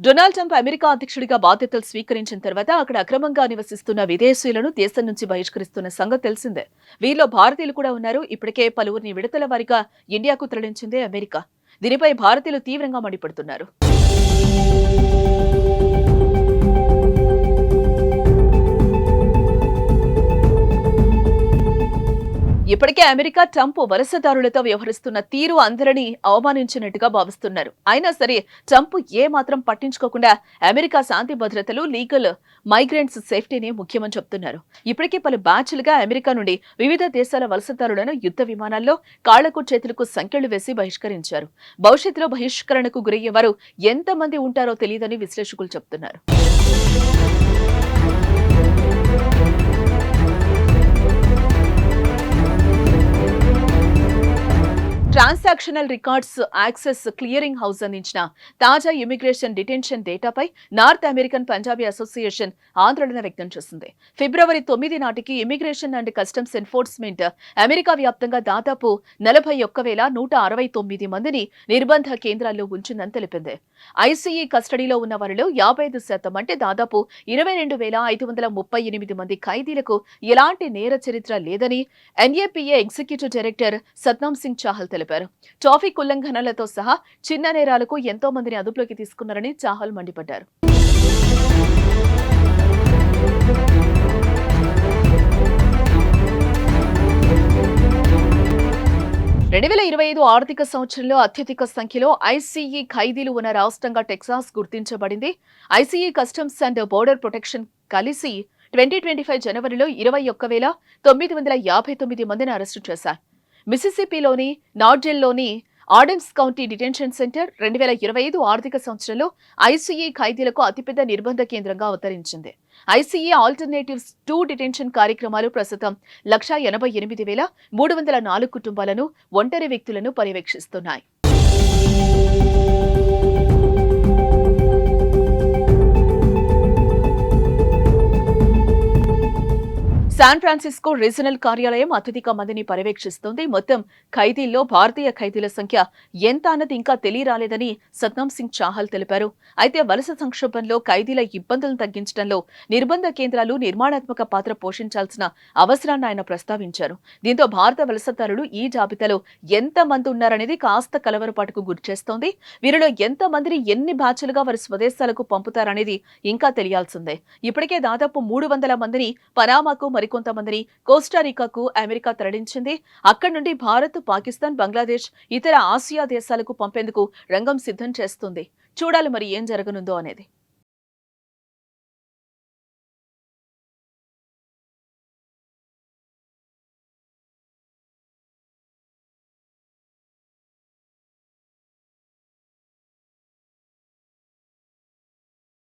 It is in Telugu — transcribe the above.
డొనాల్డ్ ట్రంప్ అమెరికా అధ్యక్షుడిగా బాధ్యతలు స్వీకరించిన తర్వాత అక్కడ అక్రమంగా నివసిస్తున్న విదేశీయులను దేశం నుంచి బహిష్కరిస్తున్న సంగతి తెలిసిందే. వీరిలో భారతీయులు కూడా ఉన్నారు. ఇప్పటికే పలువురిని విడతల వారీగా ఇండియాకు తరలించిందే అమెరికా. దీనిపై భారతీయులు తీవ్రంగా మండిపడుతున్నారు. ఇప్పటికే అమెరికా ట్రంప్ వలసదారులతో వ్యవహరిస్తున్న తీరు అందరినీ అవమానించినట్టుగా భావిస్తున్నారు. అయినా సరే ట్రంప్ ఏ మాత్రం పట్టించుకోకుండా అమెరికా శాంతి భద్రతలు, లీగల్ మైగ్రెంట్స్ సేఫ్టీని ముఖ్యమని చెప్తున్నారు. ఇప్పటికే పలు బ్యాచ్లుగా అమెరికా నుండి వివిధ దేశాల వలసదారులను యుద్ధ విమానాల్లో కాళ్లకు చేతులకు సంకెళ్లు వేసి బహిష్కరించారు. భవిష్యత్తులో బహిష్కరణకు గురయ్యేవారు ఎంతమంది ఉంటారో తెలియదని విశ్లేషకులు చెప్తున్నారు. Transactional records access clearing house అందించిన తాజా ఇమిగ్రేషన్ డిటెన్షన్ డేటాపై నార్త్ అమెరికన్ పంజాబీ అసోసియేషన్ ఆందోళన వ్యక్తం చేసింది. ఫిబ్రవరి 9 నాటికి immigration and customs enforcement America వ్యాప్తంగా దాదాపు 41,169 మందిని నిర్బంధ కేంద్రాల్లో ఉంచిందని తెలిపింది. ఐసీఈ కస్టడీలో ఉన్న వారిలో 55% అంటే దాదాపు 22,538 మంది ఖైదీలకు ఎలాంటి నేర చరిత్ర లేదని NAPA executive director Satnam Singh Chahal తెలిపారు. ట్రాఫిక్ ఉల్లంఘనలతో సహా చిన్న నేరాలకు ఎంతో మందిని అదుపులోకి తీసుకున్నారని చాహల్ మండిపడ్డారు. 2025 ఆర్థిక సంవత్సరంలో అత్యధిక సంఖ్యలో ఐసీఈ ఖైదీలు ఉన్న రాష్ట్రంగా టెక్సాస్ గుర్తించబడింది. ICE customs and border protection కలిసి 2025 జనవరిలో 21,959 మందిని అరెస్టు చేశారు. మిసిసిపిలోని నార్డెల్లోని ఆడమ్స్ కౌంటీ డిటెన్షన్ సెంటర్ 2025 ఆర్థిక సంవత్సరంలో ఐసీఈ ఖైదీలకు అతిపెద్ద నిర్బంధ కేంద్రంగా అవతరించింది. ఐసీఈ ఆల్టర్నేటివ్స్ 2 డిటెన్షన్ కార్యక్రమాలు ప్రస్తుతం 188,304 కుటుంబాలను, ఒంటరి వ్యక్తులను పర్యవేక్షిస్తున్నాయి. శాన్ ఫ్రాన్సిస్కో రీజనల్ కార్యాలయం అత్యధిక మందిని పర్యవేక్షిస్తోంది. మొత్తం ఖైదీల్లో భారతీయ ఖైదీల సంఖ్య ఎంత అన్నది ఇంకా తెలియరాలేదని సత్నాం సింగ్ చాహల్ తెలిపారు. అయితే వలస సంక్షోభంలో ఖైదీల ఇబ్బందులను తగ్గించడంలో నిర్బంధ కేంద్రాలు నిర్మాణాత్మక పాత్ర పోషించాల్సిన అవసరాన్ని ఆయన ప్రస్తావించారు. దీంతో భారత వలసదారులు ఈ జాబితాలో ఎంత మంది ఉన్నారనేది కాస్త కలవరపాటుకు గురిచేస్తోంది. వీరిలో ఎంత మందిని ఎన్ని బ్యాచ్లుగా వారి స్వదేశాలకు పంపుతారనేది ఇంకా తెలియాల్సిందే. ఇప్పటికే దాదాపు 300 మందిని పనామాకు, కొంతమందిని కోస్టారికాకు అమెరికా తరలించింది. అక్కడి నుండి భారత్, పాకిస్తాన్, బంగ్లాదేశ్, ఇతర ఆసియా దేశాలకు పంపేందుకు రంగం సిద్ధం చేస్తుంది. చూడాలి మరి ఏం జరగనుందో అనేది.